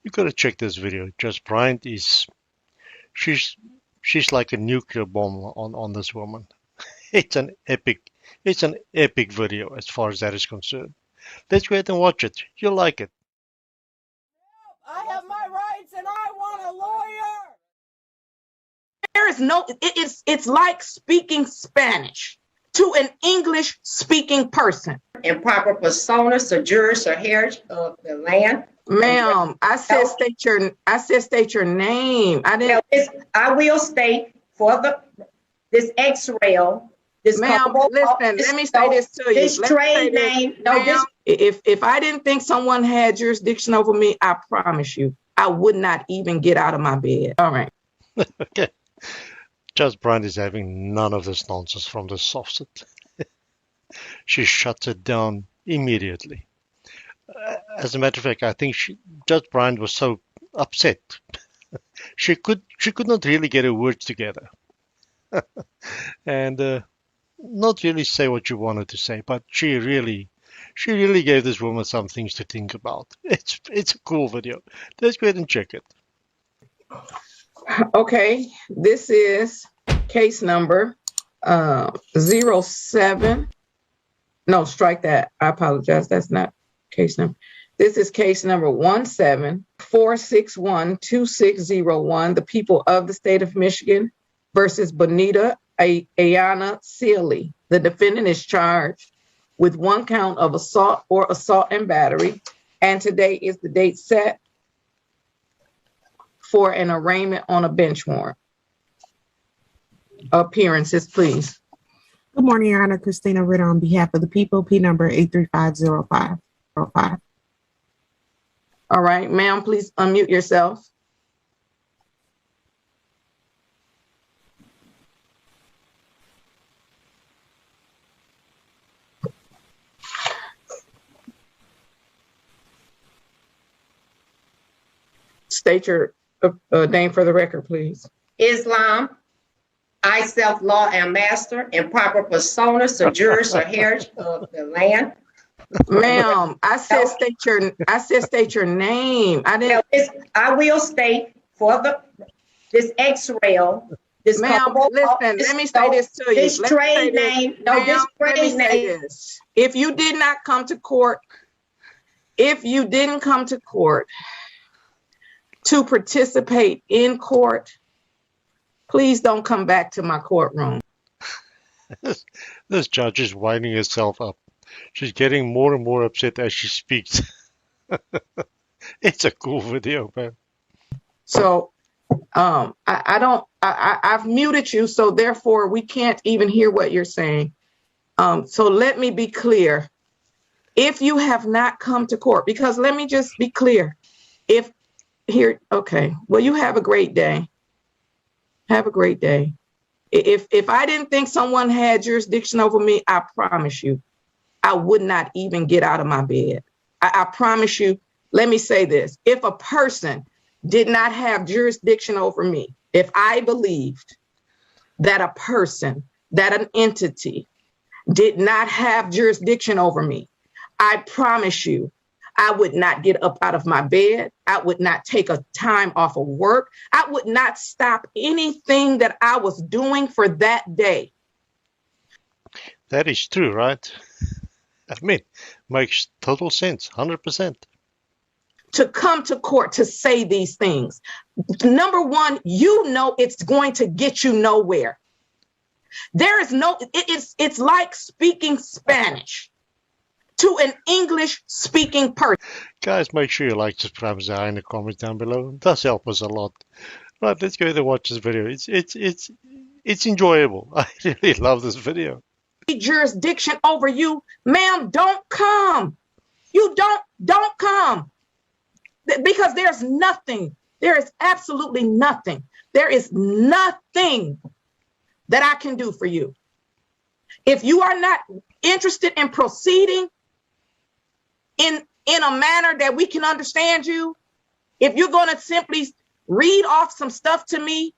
You got to check this video. Judge Bryant is she's she's like a nuclear bomb on this woman. It's an epic video as far as that is concerned. Let's go ahead and watch it. You'll like it. I have my rights and I want a lawyer. There is no, it's like speaking Spanish to an English speaking person. Improper personas or jurors or heritage of the land. Ma'am, I said state your name. I didn't. I will state for this X-rail. This Ma'am, listen, let me say this to you. This trade name. No, this. If I didn't think someone had jurisdiction over me, I promise you, I would not even get out of my bed. All right. Okay. Judge Bryant is having none of this nonsense from the Sovcit. She shuts it down immediately. As a matter of fact, I think Judge Bryant was so upset she could not really get her words together, and not really say what you wanted to say. But she really gave this woman some things to think about. It's a cool video. Let's go ahead and check it. Okay, this is case number 07. No, strike that. I apologize. That's not case number. This is case number 174612601. The people of the state of Michigan versus Bonita Ayana Sealy. The defendant is charged with 1 count of assault or assault and battery. And today is the date set for an arraignment on a bench warrant. Appearances, please. Good morning, Your Honor. Christina Ritter on behalf of the people, P number 8350505. All right, ma'am, please unmute yourself. State your name for the record, please. Islam. I self-law and master. Improper personas or jurors or heritage of the land. Ma'am, I said state your name. I didn't. I will state for this X-rail. This ma'am, listen, let me say this to you. This trade name. No, this trade name. If you did not come to court, if you didn't come to court to participate in court, please don't come back to my courtroom. This judge is winding herself up. She's getting more and more upset as she speaks. It's a cool video, man. So I've muted you, so therefore we can't even hear what you're saying. So let me be clear. If you have not come to court, because let me just be clear. Okay, well, you have a great day. Have a great day. If I didn't think someone had jurisdiction over me, I promise you, I would not even get out of my bed. I promise you, let me say this. If a person did not have jurisdiction over me, if I believed that a person, that an entity did not have jurisdiction over me, I promise you, I would not get up out of my bed. I would not take a time off of work. I would not stop anything that I was doing for that day. That is true, right? I mean, makes total sense, 100%. To come to court to say these things. Number one, you know it's going to get you nowhere. There is no, it's like speaking Spanish to an English speaking person. Guys, make sure you like, subscribe, and say in the comments down below. It does help us a lot. Right, let's go ahead and watch this video. It's enjoyable. I really love this video. Jurisdiction over you, ma'am, don't come. You don't come. Because there's nothing. There is absolutely nothing. There is nothing that I can do for you. If you are not interested in proceeding in a manner that we can understand you, if you're going to simply read off some stuff to me,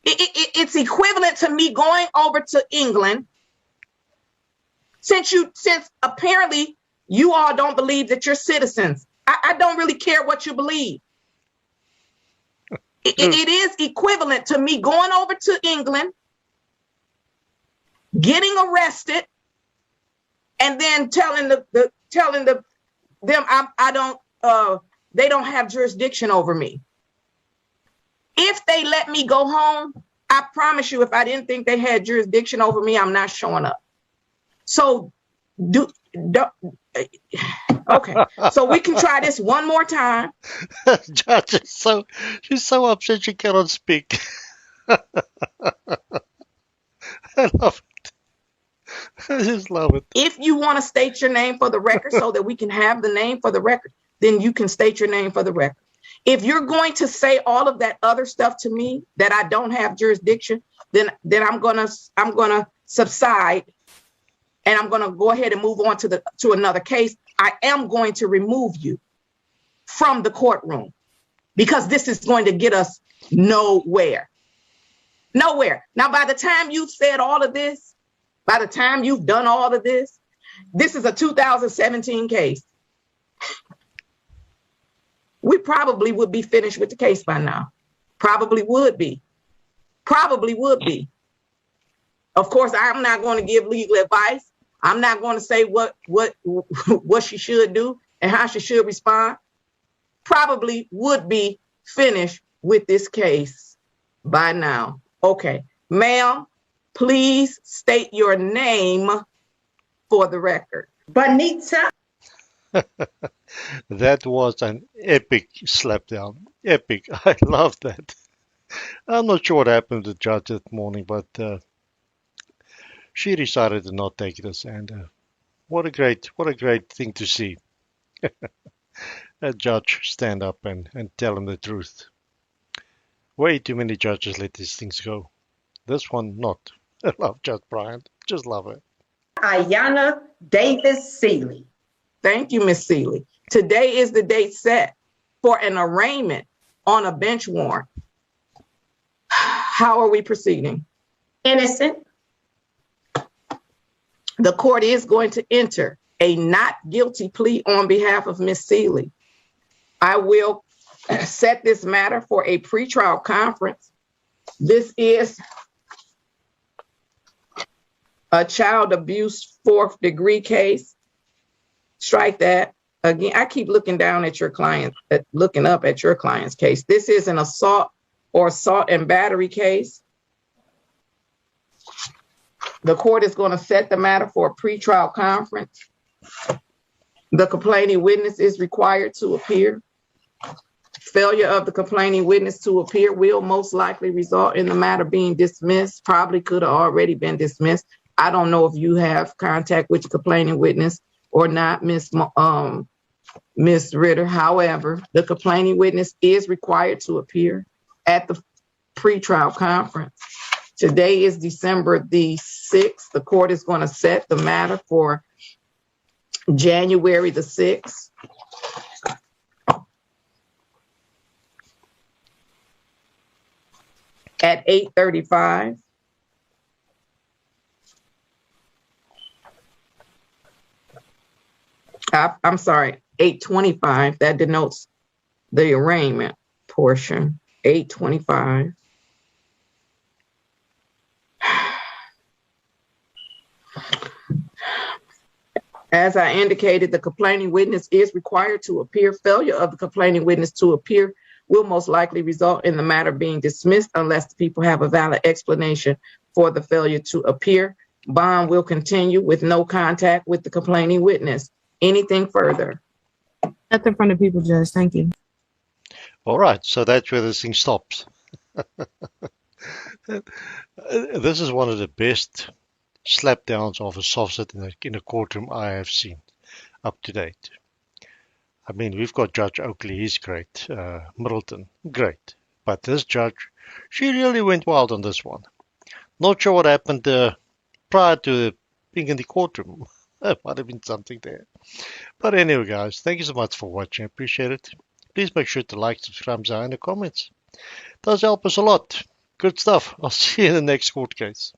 it's equivalent to me going over to England. Since apparently you all don't believe that you're citizens, I don't really care what you believe. It is equivalent to me going over to England, getting arrested, and then telling them they don't have jurisdiction over me. If they let me go home, I promise you, if I didn't think they had jurisdiction over me, I'm not showing up. So okay. So we can try this one more time. Judge is she's so upset she cannot speak. I love it. I just love it. If you want to state your name for the record so that we can have the name for the record, then you can state your name for the record. If you're going to say all of that other stuff to me that I don't have jurisdiction, then I'm gonna subside, and I'm gonna go ahead and move on to another case. I am going to remove you from the courtroom because this is going to get us nowhere. Nowhere. Now, by the time you've said all of this, by the time you've done all of this, this is a 2017 case. We probably would be finished with the case by now. Probably would be. Probably would be. Of course, I'm not going to give legal advice. I'm not going to say what she should do and how she should respond. Probably would be finished with this case by now. Okay, ma'am, please state your name for the record. Bonita. That was an epic slapdown. Epic. I love that. I'm not sure what happened to the judge that morning, but she decided to not take this, and what a great thing to see. A judge stand up and tell him the truth. Way too many judges let these things go. This one not. I love Judge Bryant. Just love her. Ayanna Davis Seeley. Thank you, Miss Seeley. Today is the date set for an arraignment on a bench warrant. How are we proceeding? Innocent. The court is going to enter a not guilty plea on behalf of Miss Seeley. I will set this matter for a pretrial conference. This is a child abuse 4th degree case. Strike that. Again, I keep looking down at your client, looking up at your client's case. This is an assault or assault and battery case. The court is going to set the matter for a pretrial conference. The complaining witness is required to appear. Failure of the complaining witness to appear will most likely result in the matter being dismissed. Probably could have already been dismissed. I don't know if you have contact with the complaining witness or not, Miss Ritter. However, the complaining witness is required to appear at the pretrial conference. Today is December the 6th. The court is going to set the matter for January the 6th. At 8:35. I'm sorry, 8:25. That denotes the arraignment portion. 8:25. As I indicated, the complaining witness is required to appear. Failure of the complaining witness to appear will most likely result in the matter being dismissed unless the people have a valid explanation for the failure to appear. Bond will continue with no contact with the complaining witness. Anything further? Nothing from the people, Judge. Thank you. All right, so that's where this thing stops. This is one of the best slapdowns of a Sovcit in a courtroom I have seen up to date. I mean, we've got Judge Oakley, he's great. Middleton, great. But this judge, she really went wild on this one. Not sure what happened prior to being in the courtroom. There might have been something there. But anyway, guys, thank you so much for watching. I appreciate it. Please make sure to like, subscribe, and the comments. It does help us a lot. Good stuff. I'll see you in the next court case.